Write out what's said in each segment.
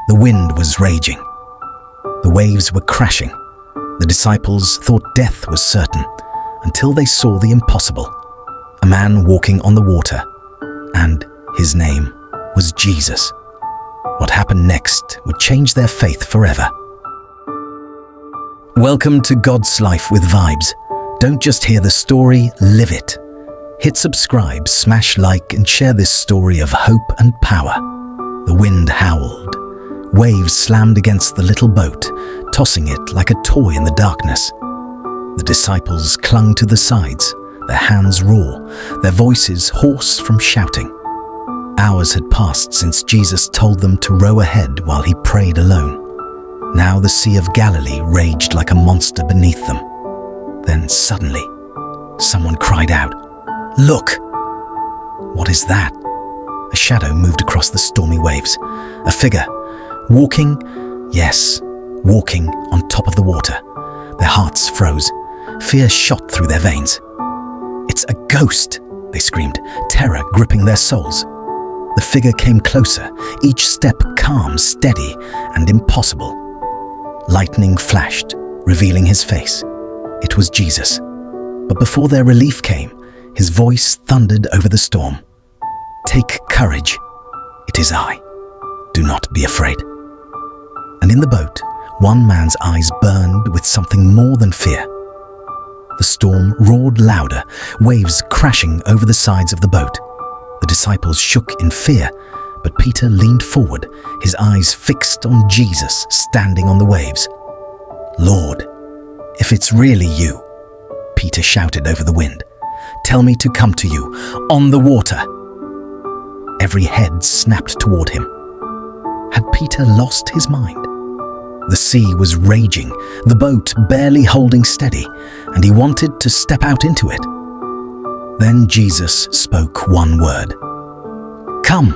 The wind was raging. The waves were crashing. The disciples thought death was certain until they saw the impossible. A man walking on the water, and his name was Jesus. What happened next would change their faith forever. Welcome to Godslife with Vibes. Don't just hear the story, live it. Hit subscribe, smash like, and share this story of hope and power. The wind howled. Waves slammed against the little boat, tossing it like a toy in the darkness. The disciples clung to the sides, their hands raw, their voices hoarse from shouting. Hours had passed since Jesus told them to row ahead while he prayed alone. Now the Sea of Galilee raged like a monster beneath them. Then suddenly, someone cried out, "Look!" What is that? A shadow moved across the stormy waves. A figure, walking on top of the water. Their hearts froze. Fear shot through their veins. "It's a ghost!" they screamed, terror gripping their souls. The figure came closer, each step calm, steady, and impossible. Lightning flashed, revealing his face. It was Jesus. But before their relief came, his voice thundered over the storm. "Take courage. It is I. Do not be afraid." And in the boat, one man's eyes burned with something more than fear. The storm roared louder, waves crashing over the sides of the boat. The disciples shook in fear, but Peter leaned forward, his eyes fixed on Jesus standing on the waves. "Lord, if it's really you," Peter shouted over the wind, "tell me to come to you, on the water." Every head snapped toward him. Had Peter lost his mind? The sea was raging, the boat barely holding steady, and he wanted to step out into it. Then Jesus spoke one word. "Come!"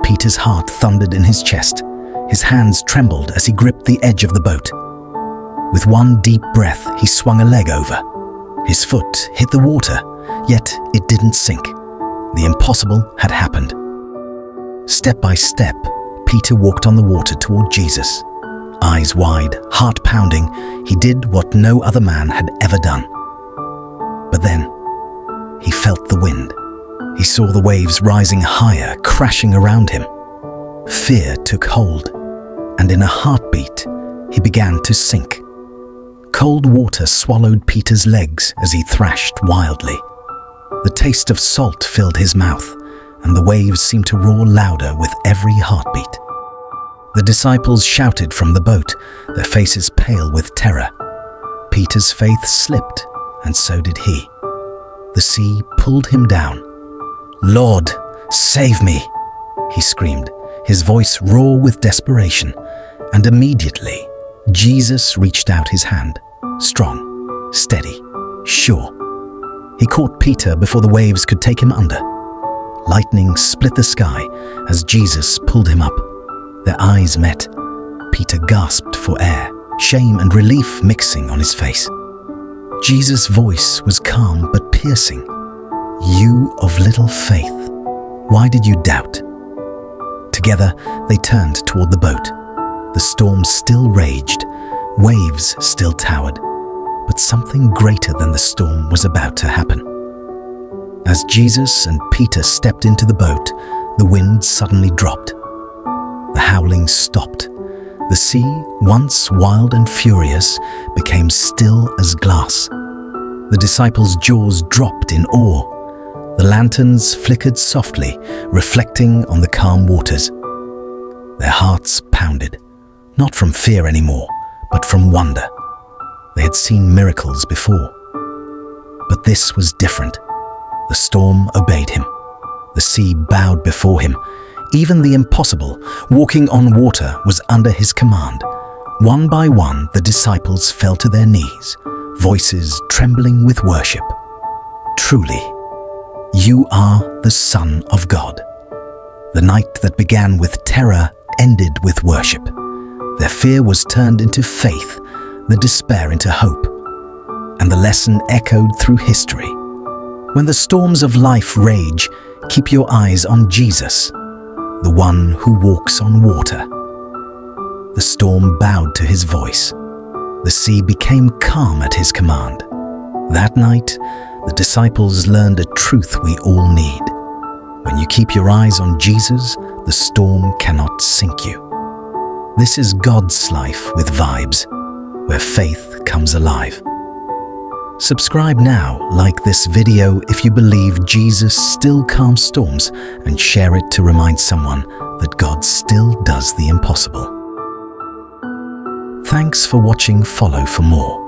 Peter's heart thundered in his chest. His hands trembled as he gripped the edge of the boat. With one deep breath, he swung a leg over. His foot hit the water, yet it didn't sink. The impossible had happened. Step by step, Peter walked on the water toward Jesus. Eyes wide, heart pounding, he did what no other man had ever done. But then, he felt the wind. He saw the waves rising higher, crashing around him. Fear took hold, and in a heartbeat, he began to sink. Cold water swallowed Peter's legs as he thrashed wildly. The taste of salt filled his mouth, and the waves seemed to roar louder with every heartbeat. The disciples shouted from the boat, their faces pale with terror. Peter's faith slipped, and so did he. The sea pulled him down. "Lord, save me!" he screamed, his voice raw with desperation. And immediately, Jesus reached out his hand, strong, steady, sure. He caught Peter before the waves could take him under. Lightning split the sky as Jesus pulled him up. Their eyes met. Peter gasped for air, shame and relief mixing on his face. Jesus' voice was calm but piercing. "You of little faith, why did you doubt?" Together, they turned toward the boat. The storm still raged, waves still towered, but something greater than the storm was about to happen. As Jesus and Peter stepped into the boat, the wind suddenly dropped. The howling stopped. The sea, once wild and furious, became still as glass. The disciples' jaws dropped in awe. The lanterns flickered softly, reflecting on the calm waters. Their hearts pounded, not from fear anymore, but from wonder. They had seen miracles before. But this was different. The storm obeyed him. The sea bowed before him. Even the impossible, walking on water, was under his command. One by one, the disciples fell to their knees, voices trembling with worship. "Truly, you are the Son of God." The night that began with terror ended with worship. Their fear was turned into faith, the despair into hope. And the lesson echoed through history. When the storms of life rage, keep your eyes on Jesus, the one who walks on water. The storm bowed to his voice. The sea became calm at his command. That night, the disciples learned a truth we all need. When you keep your eyes on Jesus, the storm cannot sink you. This is Godslife with vibes, where faith comes alive. Subscribe now, like this video if you believe Jesus still calms storms, and share it to remind someone that God still does the impossible. Thanks for watching. Follow for more.